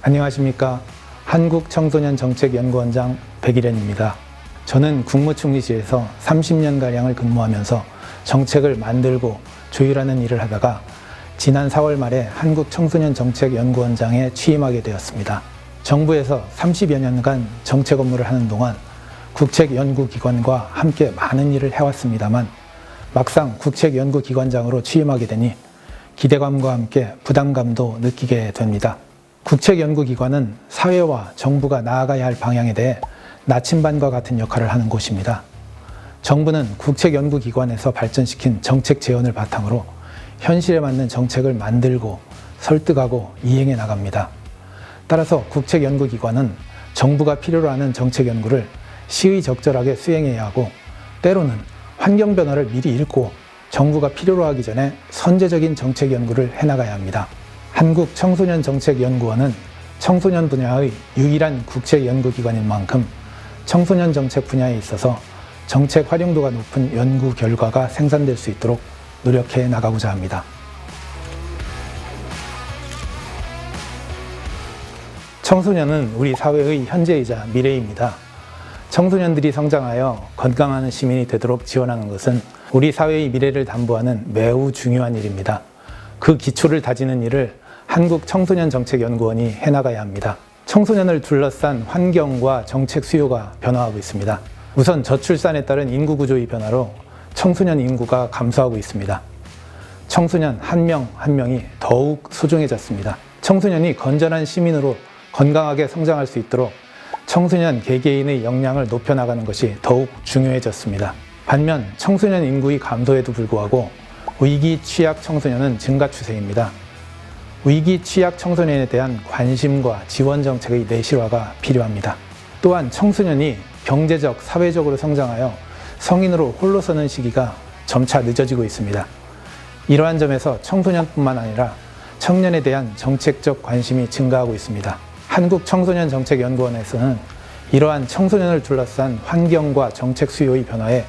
안녕하십니까. 한국청소년정책연구원장 백일현입니다. 저는 국무총리실에서 30년가량을 근무하면서 정책을 만들고 조율하는 일을 하다가 지난 4월 말에 한국청소년정책연구원장에 취임하게 되었습니다. 정부에서 30여 년간 정책 업무를 하는 동안 국책연구기관과 함께 많은 일을 해왔습니다만 막상 국책연구기관장으로 취임하게 되니 기대감과 함께 부담감도 느끼게 됩니다. 국책연구기관은 사회와 정부가 나아가야 할 방향에 대해 나침반과 같은 역할을 하는 곳입니다. 정부는 국책연구기관에서 발전시킨 정책 재원을 바탕으로 현실에 맞는 정책을 만들고 설득하고 이행해 나갑니다. 따라서 국책연구기관은 정부가 필요로 하는 정책 연구를 시의적절하게 수행해야 하고 때로는 환경 변화를 미리 읽고 정부가 필요로 하기 전에 선제적인 정책 연구를 해나가야 합니다. 한국청소년정책연구원은 청소년 분야의 유일한 국책연구기관인 만큼 청소년 정책 분야에 있어서 정책 활용도가 높은 연구 결과가 생산될 수 있도록 노력해 나가고자 합니다. 청소년은 우리 사회의 현재이자 미래입니다. 청소년들이 성장하여 건강한 시민이 되도록 지원하는 것은 우리 사회의 미래를 담보하는 매우 중요한 일입니다. 그 기초를 다지는 일을 한국청소년정책연구원이 해나가야 합니다. 청소년을 둘러싼 환경과 정책 수요가 변화하고 있습니다. 우선 저출산에 따른 인구 구조의 변화로 청소년 인구가 감소하고 있습니다. 청소년 한 명 한 명이 더욱 소중해졌습니다. 청소년이 건전한 시민으로 건강하게 성장할 수 있도록 청소년 개개인의 역량을 높여나가는 것이 더욱 중요해졌습니다. 반면 청소년 인구의 감소에도 불구하고 위기 취약 청소년은 증가 추세입니다. 위기 취약 청소년에 대한 관심과 지원 정책의 내실화가 필요합니다. 또한 청소년이 경제적, 사회적으로 성장하여 성인으로 홀로 서는 시기가 점차 늦어지고 있습니다. 이러한 점에서 청소년뿐만 아니라 청년에 대한 정책적 관심이 증가하고 있습니다. 한국청소년정책연구원에서는 이러한 청소년을 둘러싼 환경과 정책 수요의 변화에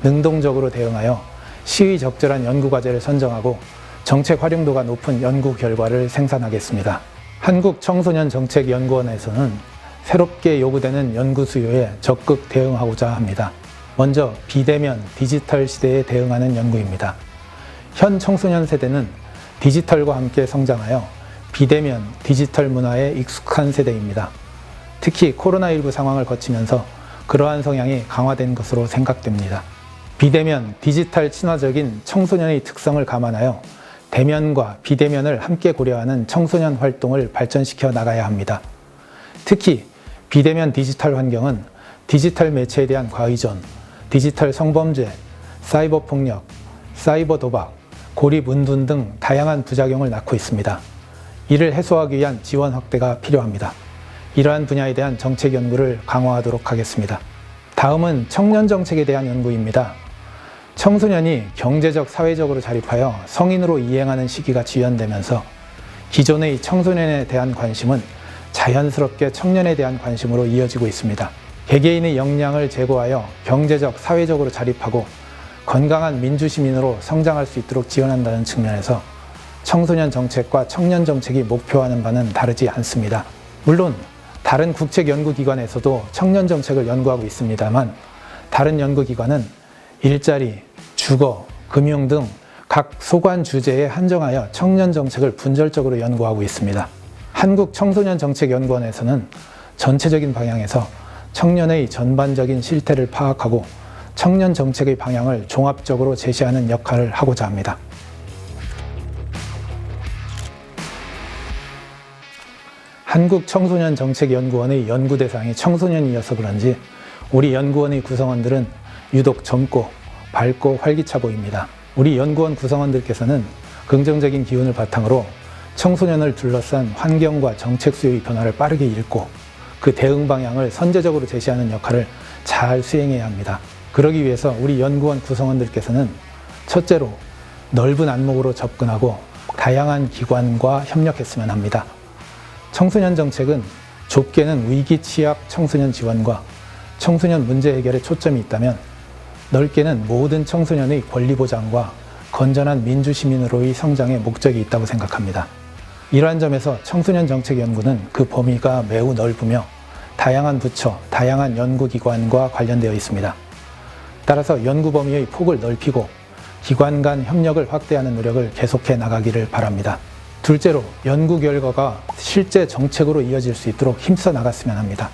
능동적으로 대응하여 시의적절한 연구과제를 선정하고 정책 활용도가 높은 연구 결과를 생산하겠습니다. 한국청소년정책연구원에서는 새롭게 요구되는 연구 수요에 적극 대응하고자 합니다. 먼저 비대면 디지털 시대에 대응하는 연구입니다. 현 청소년 세대는 디지털과 함께 성장하여 비대면 디지털 문화에 익숙한 세대입니다. 특히 코로나19 상황을 거치면서 그러한 성향이 강화된 것으로 생각됩니다. 비대면 디지털 친화적인 청소년의 특성을 감안하여 대면과 비대면을 함께 고려하는 청소년 활동을 발전시켜 나가야 합니다. 특히 비대면 디지털 환경은 디지털 매체에 대한 과의존, 디지털 성범죄, 사이버 폭력, 사이버 도박, 고립 은둔 등 다양한 부작용을 낳고 있습니다. 이를 해소하기 위한 지원 확대가 필요합니다. 이러한 분야에 대한 정책 연구를 강화하도록 하겠습니다. 다음은 청년 정책에 대한 연구입니다. 청소년이 경제적, 사회적으로 자립하여 성인으로 이행하는 시기가 지연되면서 기존의 청소년에 대한 관심은 자연스럽게 청년에 대한 관심으로 이어지고 있습니다. 개개인의 역량을 제고하여 경제적, 사회적으로 자립하고 건강한 민주시민으로 성장할 수 있도록 지원한다는 측면에서 청소년 정책과 청년 정책이 목표하는 바는 다르지 않습니다. 물론 다른 국책연구기관에서도 청년 정책을 연구하고 있습니다만 다른 연구기관은 일자리, 주거, 금융 등 각 소관 주제에 한정하여 청년 정책을 분절적으로 연구하고 있습니다. 한국청소년정책연구원에서는 전체적인 방향에서 청년의 전반적인 실태를 파악하고 청년 정책의 방향을 종합적으로 제시하는 역할을 하고자 합니다. 한국청소년정책연구원의 연구 대상이 청소년이어서 그런지 우리 연구원의 구성원들은 유독 젊고 밝고 활기차 보입니다. 우리 연구원 구성원들께서는 긍정적인 기운을 바탕으로 청소년을 둘러싼 환경과 정책 수요의 변화를 빠르게 읽고 그 대응 방향을 선제적으로 제시하는 역할을 잘 수행해야 합니다. 그러기 위해서 우리 연구원 구성원들께서는 첫째로 넓은 안목으로 접근하고 다양한 기관과 협력했으면 합니다. 청소년 정책은 좁게는 위기 취약 청소년 지원과 청소년 문제 해결에 초점이 있다면 넓게는 모든 청소년의 권리 보장과 건전한 민주시민으로의 성장에 목적이 있다고 생각합니다. 이러한 점에서 청소년정책연구는 그 범위가 매우 넓으며 다양한 부처, 다양한 연구기관과 관련되어 있습니다. 따라서 연구 범위의 폭을 넓히고 기관 간 협력을 확대하는 노력을 계속해 나가기를 바랍니다. 둘째로 연구 결과가 실제 정책으로 이어질 수 있도록 힘써 나갔으면 합니다.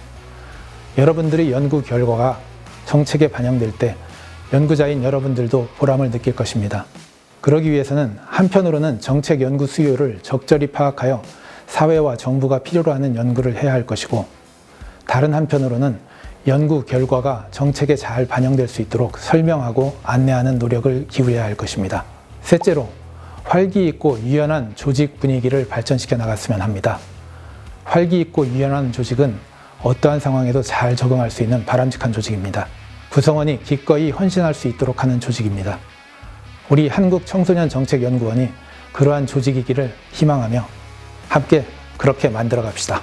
여러분들의 연구 결과가 정책에 반영될 때 연구자인 여러분들도 보람을 느낄 것입니다. 그러기 위해서는 한편으로는 정책 연구 수요를 적절히 파악하여 사회와 정부가 필요로 하는 연구를 해야 할 것이고, 다른 한편으로는 연구 결과가 정책에 잘 반영될 수 있도록 설명하고 안내하는 노력을 기울여야 할 것입니다. 셋째로 활기 있고 유연한 조직 분위기를 발전시켜 나갔으면 합니다. 활기 있고 유연한 조직은 어떠한 상황에도 잘 적응할 수 있는 바람직한 조직입니다. 구성원이 기꺼이 헌신할 수 있도록 하는 조직입니다. 우리 한국청소년정책연구원이 그러한 조직이기를 희망하며 함께 그렇게 만들어 갑시다.